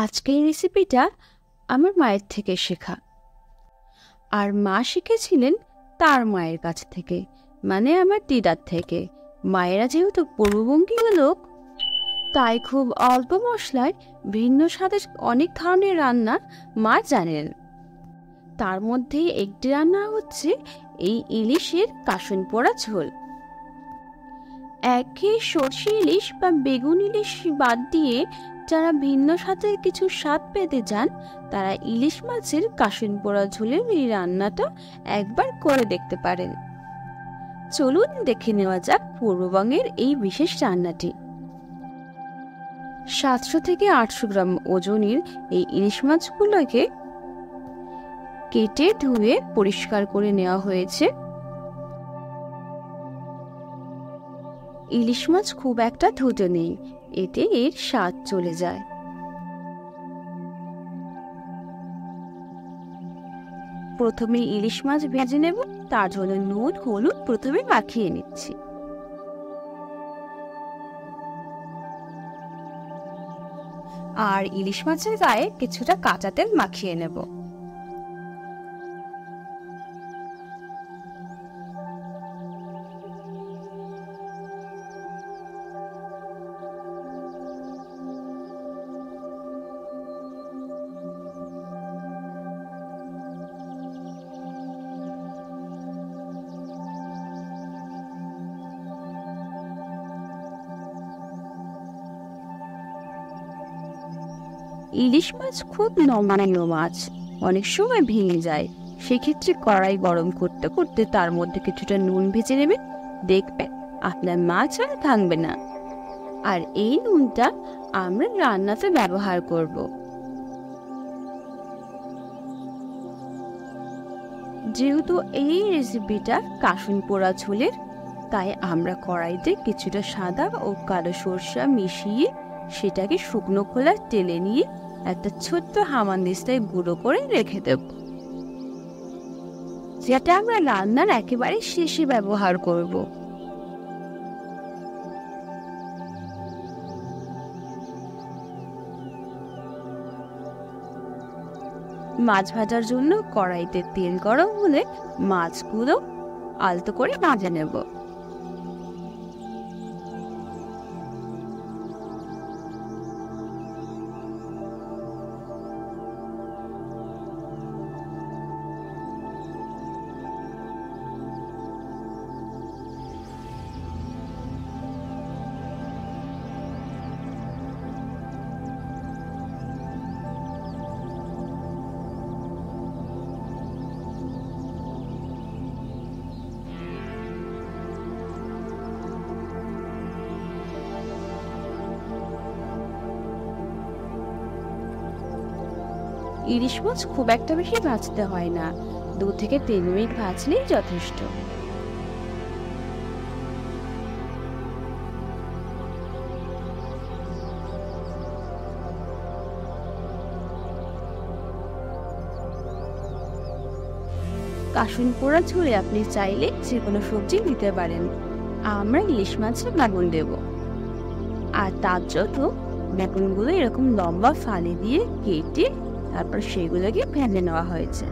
আজকের এই রেসিপিটা আমার মায়ের থেকে শেখা। আর মা শিখেছিলেন তার মায়ের কাছ থেকে, মানে আমার দিদার থেকে। মায়েরা যেহেতু পূর্ববঙ্গীয় লোক, তাই খুব অল্প মশলায় ভিন্ন স্বাদের অনেক ধরনের রান্না মা জানেন। তার মধ্যে একটি রান্না হচ্ছে এই ইলিশের কাসুন পোড়া ঝোল। একঘেয়ে সর্ষে ইলিশ বা বেগুন ইলিশ বাদ দিয়ে যারা ভিন্ন স্বাদের কিছু স্বাদ পেতে চান, তারা ইলিশ মাছের কাসুন পোড়া ঝোলের এই রান্নাটা একবার করে দেখতে পারেন। চলুন দেখে নেওয়া যাক পূর্ববঙ্গের এই বিশেষ রান্নাটি। 700 থেকে 800 গ্রাম ওজনের এই ইলিশ মাছগুলোকে কেটে ধুয়ে পরিষ্কার করে নেওয়া হয়েছে। ইলিশ মাছ খুব একটা ধুতে নেই, এতে এর স্বাদ চলে যায়। প্রথমে ইলিশ মাছ ভেজে নেব, তার জন্য নুন হলুদ প্রথমে মাখিয়ে নিচ্ছি। আর ইলিশ মাছের গায়ে কিছুটা কাঁচা তেল মাখিয়ে নেব। ইলিশ মাছ খুব নমনীয় মাছ, অনেক সময় ভেঙে যায়। সেক্ষেত্রে কড়াই গরম করতে করতে তার মধ্যে কিছুটা নুন ভেজে নেবেন, দেখবেন আপনার মাছ আর ভাঙবে না। আর এই নুনটা আমরা রান্নাতে ব্যবহার করব। যেহেতু এই রেসিপিটা কাসুন পোড়া ঝোলের, তাই আমরা কড়াইতে কিছুটা সাদা ও কালো সরষা মিশিয়ে সেটাকে শুকনো খোলার তেলে নিয়ে একটা ছোট্ট হামানদিস্তায় গুঁড়ো করে রেখে দেব, যেটা আমরা রান্নার একেবারে শেষে ব্যবহার করব। মাছ ভাজার জন্য কড়াইতে তেল গরম হলে মাছগুলো আলতো করে ভাজে নেব। ইলিশ মাছ খুব একটা বেশি ভাজতে হয় না, 2 থেকে 3 মিনিট ভাজলেই যথেষ্ট। কাসুন পোড়া ঝোলে আপনি চাইলে যে কোনো সবজি দিতে পারেন। আমরা ইলিশ মাছে বেগুন দেব, আর তার জন্য বেগুনগুলো এরকম লম্বা ফালি দিয়ে কেটে তারপর সেগুলোকে ভেজে নেওয়া হয়েছে।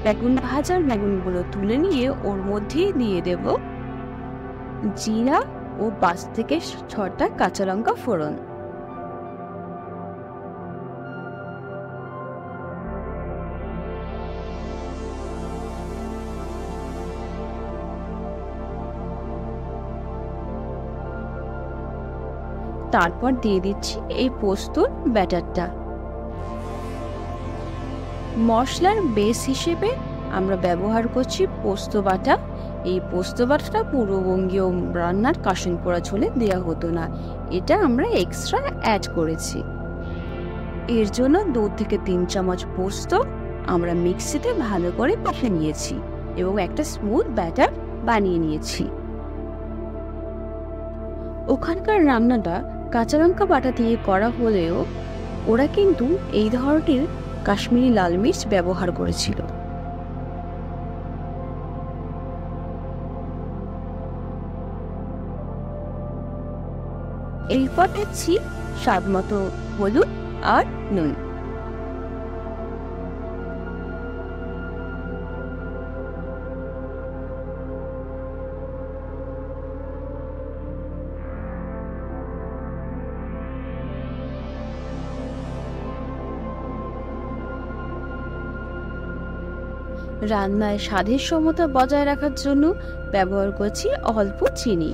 বেগুন ভাজার বেগুনগুলো তুলে নিয়ে ওর মধ্যে দিয়ে দেব জিরা ও 5 থেকে 6টা কাঁচা লঙ্কা ফোড়ন। তারপর দিয়ে দিচ্ছি এই পোস্তর ব্যাটারটা। মশলার বেস হিসেবে আমরা ব্যবহার করছি পোস্ত বাটা। এই পোস্ত বাটাটা পূর্ববঙ্গীয় রান্নার কাসুন পোড়া ঝোলে দেওয়া হতো না, এটা আমরা এক্সট্রা অ্যাড করেছি। এর জন্য 2 থেকে 3 চামচ পোস্ত আমরা মিক্সিতে ভালো করে পিষে নিয়েছি এবং একটা স্মুথ ব্যাটার বানিয়ে নিয়েছি। ওখানকার রান্নাটা কাঁচা লঙ্কা বাটা দিয়ে করা হলেও ওরা কিন্তু এই ধরনের কাশ্মীরি লাল মির্চ ব্যবহার করেছিল। এরপর দিচ্ছি স্বাদ মতো হলুদ আর নুন। রান্নায় স্বাদের সমতা বজায় রাখার জন্য ব্যবহার করছি অল্প চিনি।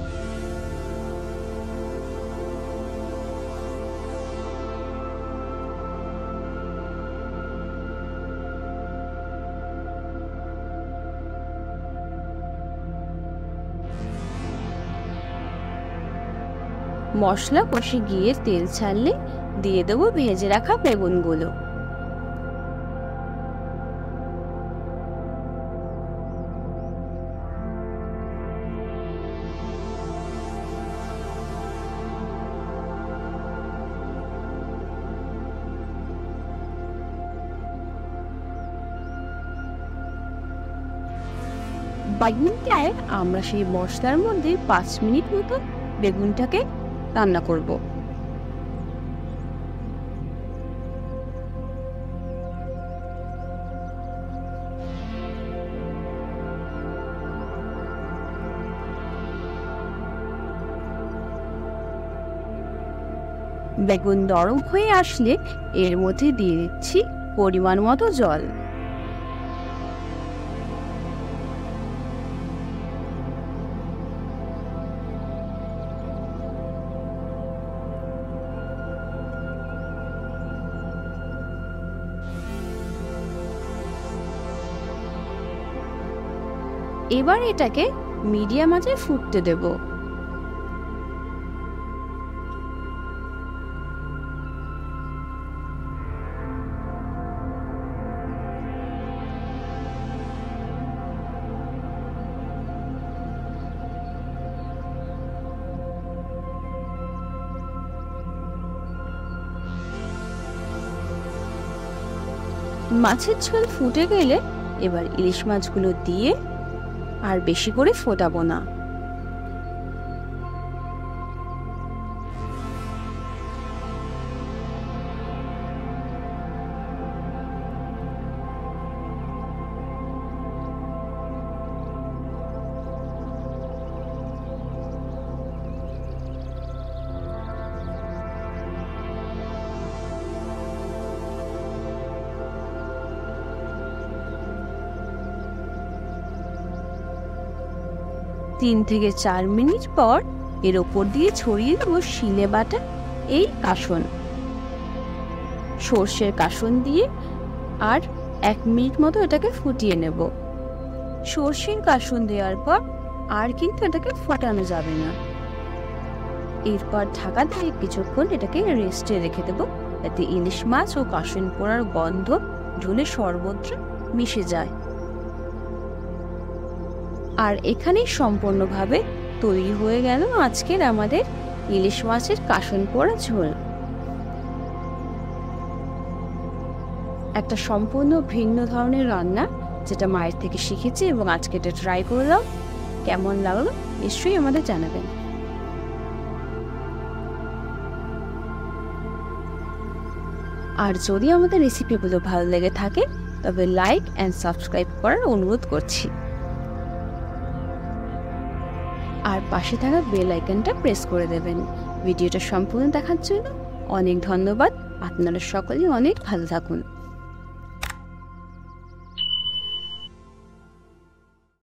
মশলা কষে গিয়ে তেল ছাড়লে দিয়ে দেবো ভেজে রাখা বেগুনগুলো। বেগুনটায় আমরা সেই মশলার মধ্যে 5 মিনিট মতো বেগুনটাকে রান্না করব। বেগুন নরম হয়ে আসলে এর মধ্যে দিয়ে দিচ্ছি পরিমাণ মতো জল। এবার এটাকে মিডিয়াম আঁচে ফুটতে দেব। মাছের ঝোল ফুটে গেলে এবার ইলিশ মাছগুলো দিয়ে আর বেশি করে ফোটাবো না। তিন থেকে 4 মিনিট পর এর ওপর দিয়ে ছড়িয়ে দেব শিলে বাটা এই কাসন। সর্ষের কাসন দিয়ে আর 1 মিনিট মতো এটাকে ফুটিয়ে নেব। সর্ষের কাসন দেওয়ার পর আর কিন্তু এটাকে ফোটানো যাবে না। এরপর ঢাকা দিয়ে কিছুক্ষণ এটাকে রেস্টে রেখে দেব, যাতে ইলিশ মাছ ও কাসন পোড়ার গন্ধ ঝোলে সর্বত্র মিশে যায়। আর এখানেই সম্পূর্ণভাবে তৈরি হয়ে গেল আজকের আমাদের ইলিশ মাছের কাসন পোড়া ঝোল। একটা সম্পূর্ণ ভিন্ন ধরনের রান্না, যেটা মায়ের থেকে শিখেছি এবং আজকে এটা ট্রাই করলাম। কেমন লাগলো নিশ্চয়ই আমাদের জানাবেন। আর যদি আমাদের রেসিপিগুলো ভালো লেগে থাকে তবে লাইক অ্যান্ড সাবস্ক্রাইব করার অনুরোধ করছি। আর পাশে থাকা বেল আইকনটা প্রেস করে দেবেন। ভিডিওটা সম্পূর্ণ দেখার জন্য অনেক ধন্যবাদ। আপনারা সকলে অনেক ভালো থাকুন।